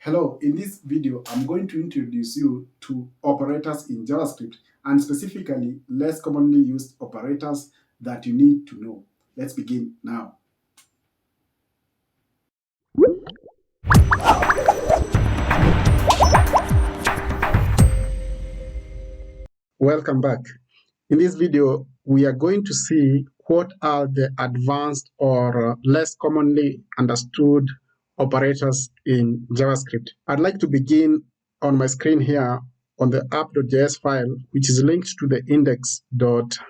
Hello, in this video, I'm going to introduce you to operators in JavaScript and specifically less commonly used operators that you need to know. Let's begin now. Welcome back. In this video, we are going to see what are the advanced or less commonly understood operators in JavaScript. I'd like to begin on my screen here on the app.js file, which is linked to the index.html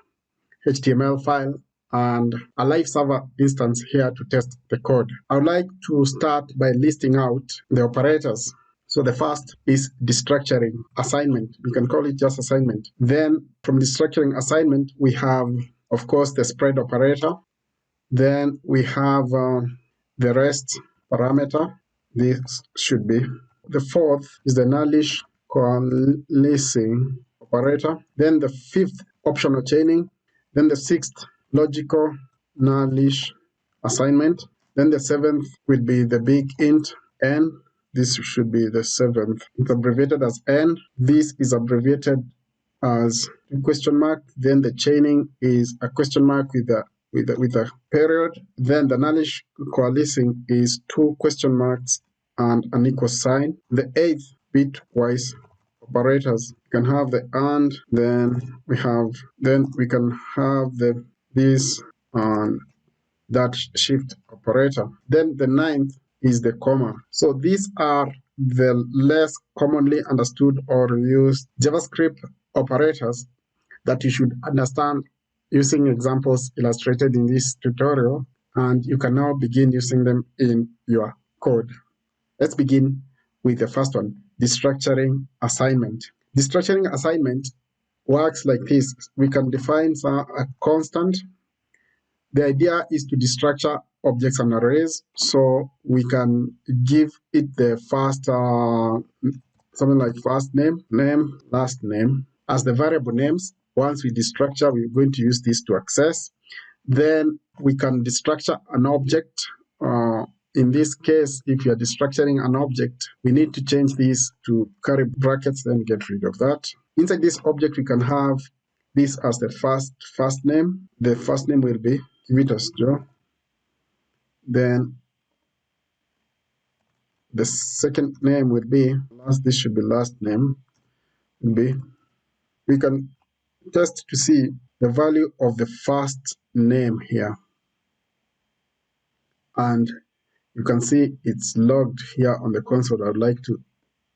file and a live server instance here to test the code. I would like to start by listing out the operators. So the first is destructuring assignment. We can call it just assignment. Then from destructuring assignment, we have, of course, the spread operator. Then we have the rest parameter. This should be. The fourth is the Nullish coalescing operator. Then the fifth, optional chaining. Then the sixth, logical Nullish assignment. Then the seventh will be the BigInt N. This should be the seventh. It's abbreviated as N. This is abbreviated as a question mark. Then the chaining is a question mark with a period. Then the Nullish coalescing is two question marks and an equal sign. The eighth, bitwise operators. You can have the and, then we can have this and that shift operator. Then the ninth is the comma. So these are the less commonly understood or used JavaScript operators that you should understand using examples illustrated in this tutorial, and you can now begin using them in your code. Let's begin with the first one, destructuring assignment. Destructuring assignment works like this. We can define a constant. The idea is to destructure objects and arrays, so we can give it the first, something like first name, last name, as the variable names. Once we destructure, we're going to use this to access. Then we can destructure an object. In this case, if you are destructuring an object, we need to change this to curly brackets, then get rid of that. Inside this object, we can have this as the first name. The first name will be, give it as Joe. Then the second name will be, this should be last name, will be, we can test to see the value of the first name here. And you can see it's logged here on the console. I'd like to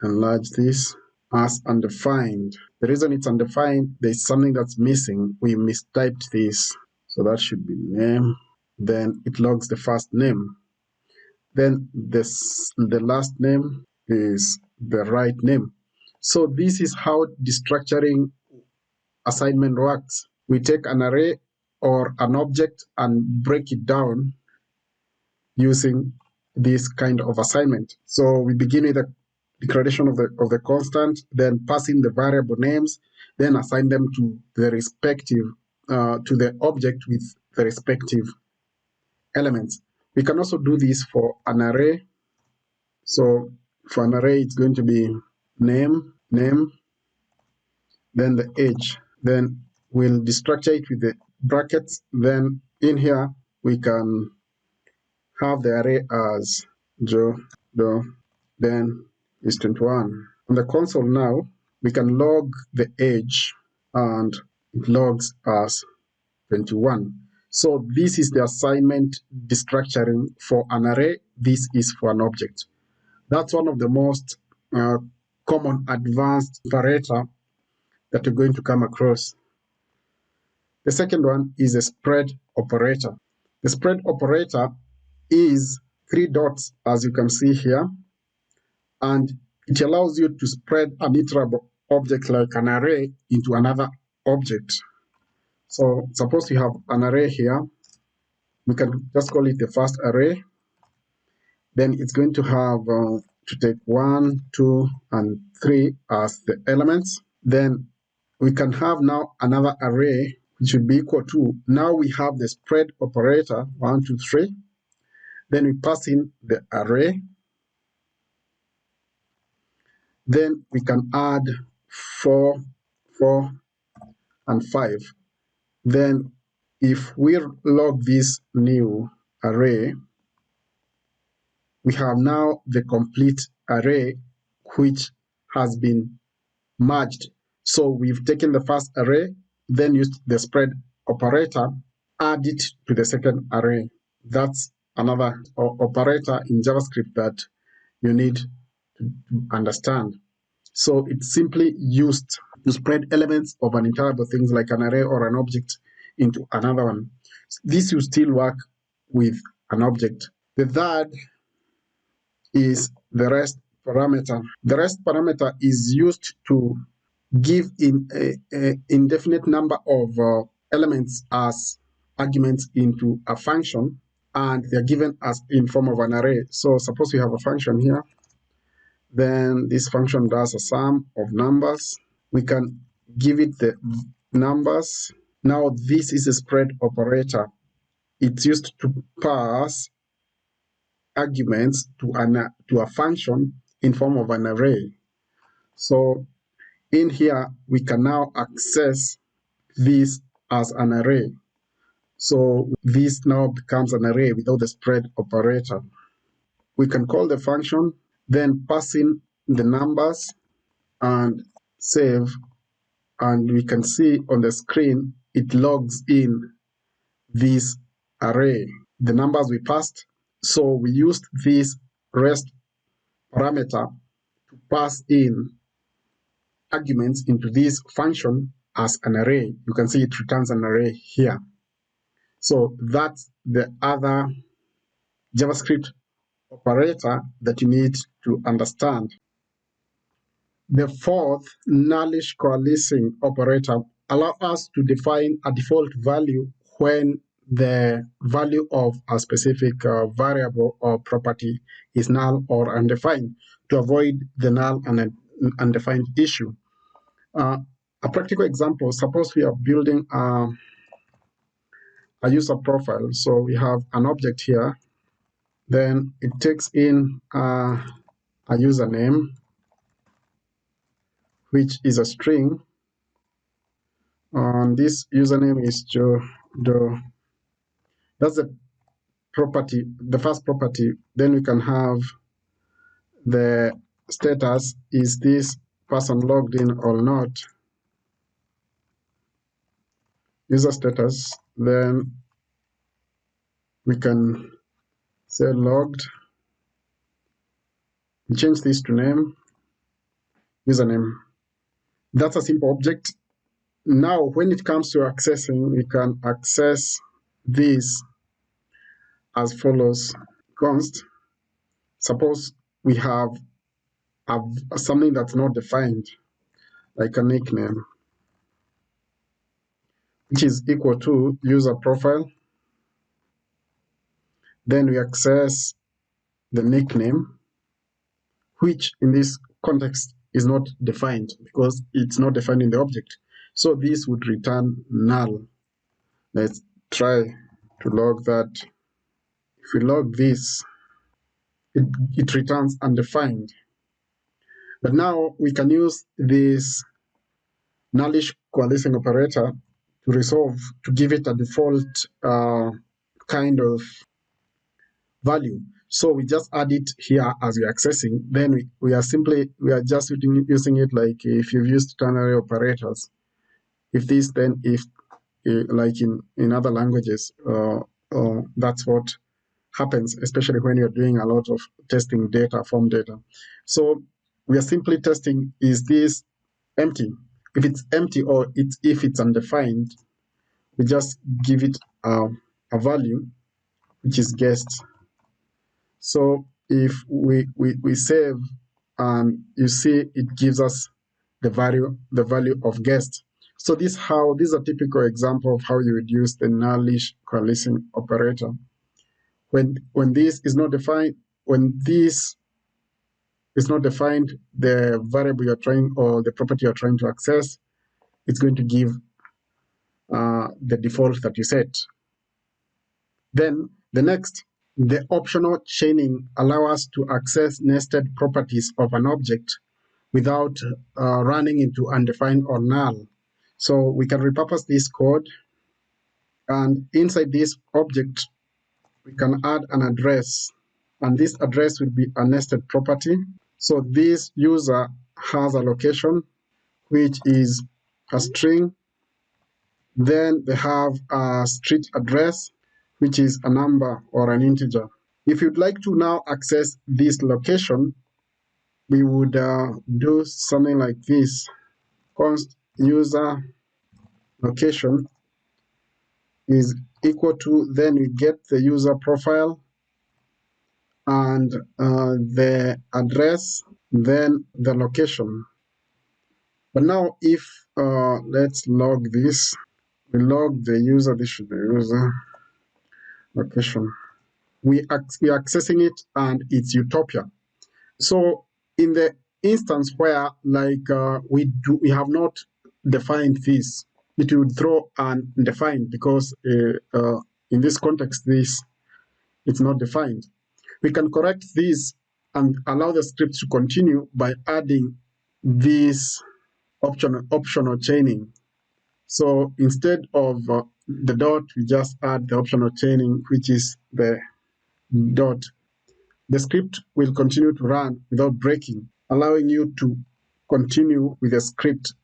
enlarge this as undefined. The reason it's undefined, there's something that's missing. We mistyped this. So that should be name. Then it logs the first name. Then the last name is the right name. So this is how destructuring assignment works. We take an array or an object and break it down using this kind of assignment. So we begin with the declaration of the constant, then pass in the variable names, then assign them to the respective to the object with the respective elements. We can also do this for an array. So for an array, it's going to be name, then the age. Then we'll destructure it with the brackets. Then in here, we can have the array as Joe, then is 21. On the console now, we can log the age, and it logs as 21. So this is the assignment destructuring for an array. This is for an object. That's one of the most common advanced operator that you're going to come across. The second one is a spread operator. The spread operator is 3 dots, as you can see here, and it allows you to spread an iterable object like an array into another object. So suppose you have an array here, we can just call it the first array. Then it's going to have to take 1, 2, and 3 as the elements. Then we can have now another array which should be equal to, now we have the spread operator, 1, 2, 3. Then we pass in the array. Then we can add 4, 4, and 5. Then if we log this new array, we have now the complete array which has been merged. So we've taken the first array, then used the spread operator, add it to the second array. That's another operator in JavaScript that you need to understand. So it's simply used to spread elements of an interval, things like an array or an object, into another one. This will still work with an object. The third is the rest parameter. The rest parameter is used to give in a indefinite number of elements as arguments into a function, and they're given as in form of an array. So suppose we have a function here, then this function does a sum of numbers. We can give it the numbers. Now this is a spread operator. It's used to pass arguments to a function in form of an array. So in here, we can now access this as an array. So this now becomes an array without the spread operator. We can call the function, then pass in the numbers and save. And we can see on the screen, it logs in this array, the numbers we passed. So we used this rest parameter to pass in arguments into this function as an array. You can see it returns an array here. So that's the other JavaScript operator that you need to understand. The fourth, Nullish coalescing operator, allows us to define a default value when the value of a specific variable or property is null or undefined, to avoid the null and undefined issue. A practical example, suppose we are building a user profile. So we have an object here, then it takes in a username, which is a string, and this username is Joe. That's the property, the first property. Then we can have the status, is this person logged in or not, user status. Then we can say logged, change this to name, username. That's a simple object. Now, when it comes to accessing, we can access this as follows. Const, suppose we have something that's not defined, like a nickname, which is equal to user profile. Then we access the nickname, which in this context is not defined because it's not defined in the object. So this would return null. Let's try to log that. If we log this, it returns undefined. But now we can use this nullish coalescing operator to give it a default kind of value. So we just add it here as we're accessing. Then we are just using it like if you've used ternary operators. If this, then if like in other languages, that's what happens, especially when you're doing a lot of testing data, form data. So we are simply testing, is this empty? If it's empty or if it's undefined, we just give it a value, which is guessed. So if we save, and you see it gives us the value of guessed. So this is a typical example of how you would use the nullish coalescing operator. When this is not defined, the variable you're trying or the property you're trying to access, it's going to give the default that you set. Then the next, the optional chaining allow us to access nested properties of an object without running into undefined or null. So we can repurpose this code, and inside this object we can add an address, and this address will be a nested property. So this user has a location which is a string, then they have a street address which is a number or an integer. If you'd like to now access this location, we would do something like this. Const user location is equal to, then we get the user profile and the address, then the location. But now if let's log this, we log the user, this should be user location. We are accessing it and it's Utopia. So in the instance where like we have not defined this, it would throw undefined because in this context it's not defined. We can correct this and allow the script to continue by adding this optional chaining. So instead of the dot, we just add the optional chaining, which is the dot. The script will continue to run without breaking, allowing you to continue with the script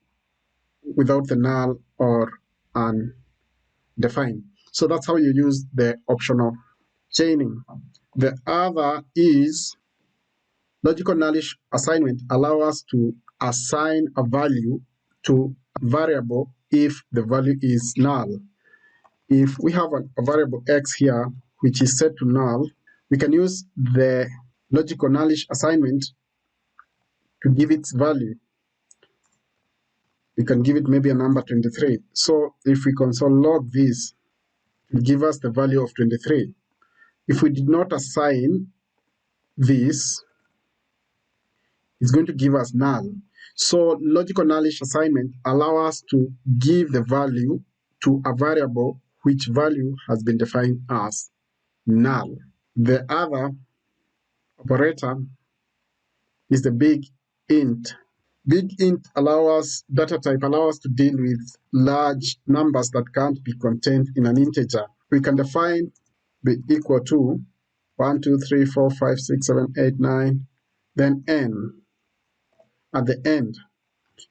without the null or undefined. So that's how you use the optional chaining. The other is logical nullish assignment. Allow us to assign a value to a variable if the value is null. If we have a variable x here which is set to null, we can use the logical nullish assignment to give its value. We can give it maybe a number 23. So if we console log this, it will give us the value of 23. If we did not assign this, it's going to give us null. So logical nullish assignment allows us to give the value to a variable which value has been defined as null. The other operator is the BigInt. BigInt data type allows us to deal with large numbers that can't be contained in an integer. We can define be equal to 1, 2, 3, 4, 5, 6, 7, 8, 9, then n at the end.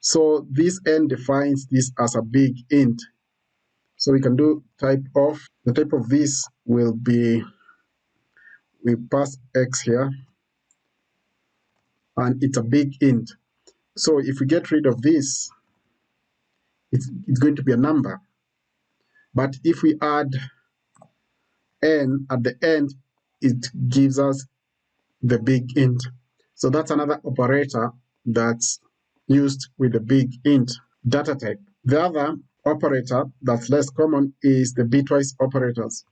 So this n defines this as a BigInt. So we can do type of, the type of this will be, we pass x here, and it's a BigInt. So if we get rid of this, it's going to be a number. But if we add n at the end, it gives us the BigInt. So that's another operator that's used with the BigInt data type. The other operator that's less common is the bitwise operators.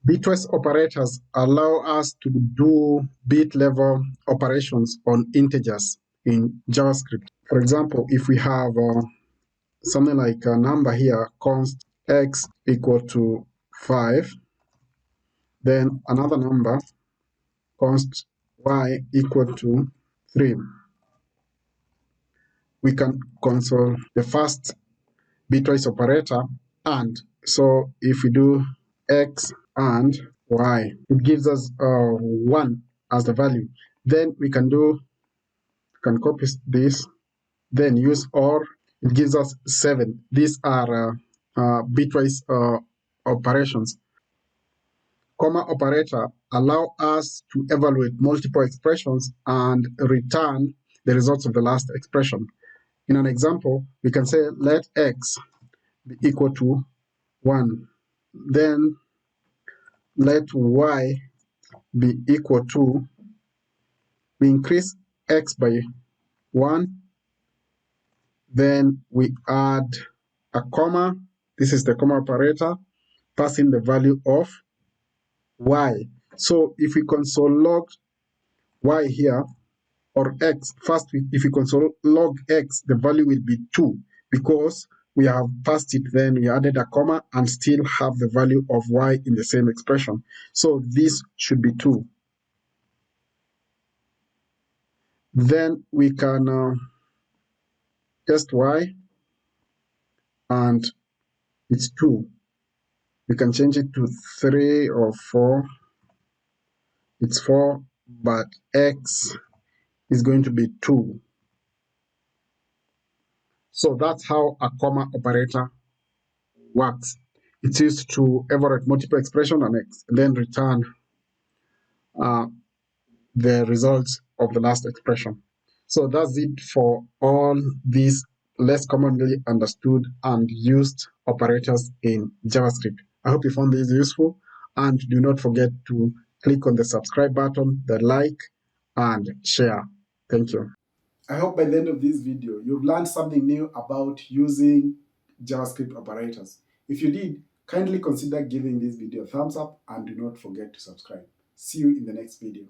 Bitwise operators allow us to do bit-level operations on integers in JavaScript. For example, if we have something like a number here, const x equal to 5, then another number, const y equal to 3. We can console the first bitwise operator and. So if we do x and y, it gives us 1 as the value. Then we can copy this, then use OR, it gives us 7. These are bitwise operations. Comma operator allow us to evaluate multiple expressions and return the results of the last expression. In an example, we can say let x be equal to 1. Then let y be equal to, we increase x by 1. Then we add a comma. This is the comma operator, passing the value of y. So if we console log y here, or x, first if we console log x, the value will be 2 because we have passed it, then we added a comma and still have the value of y in the same expression. So this should be 2. Then we can test y, and it's 2. You can change it to 3 or 4. It's 4, but x is going to be 2. So that's how a comma operator works. It's used to evaluate multiple expression and then return the results of the last expression. So that's it for all these less commonly understood and used operators in JavaScript. I hope you found this useful, and do not forget to click on the subscribe button, the like, and share. Thank you. I hope by the end of this video, you've learned something new about using JavaScript operators. If you did, kindly consider giving this video a thumbs up and do not forget to subscribe. See you in the next video.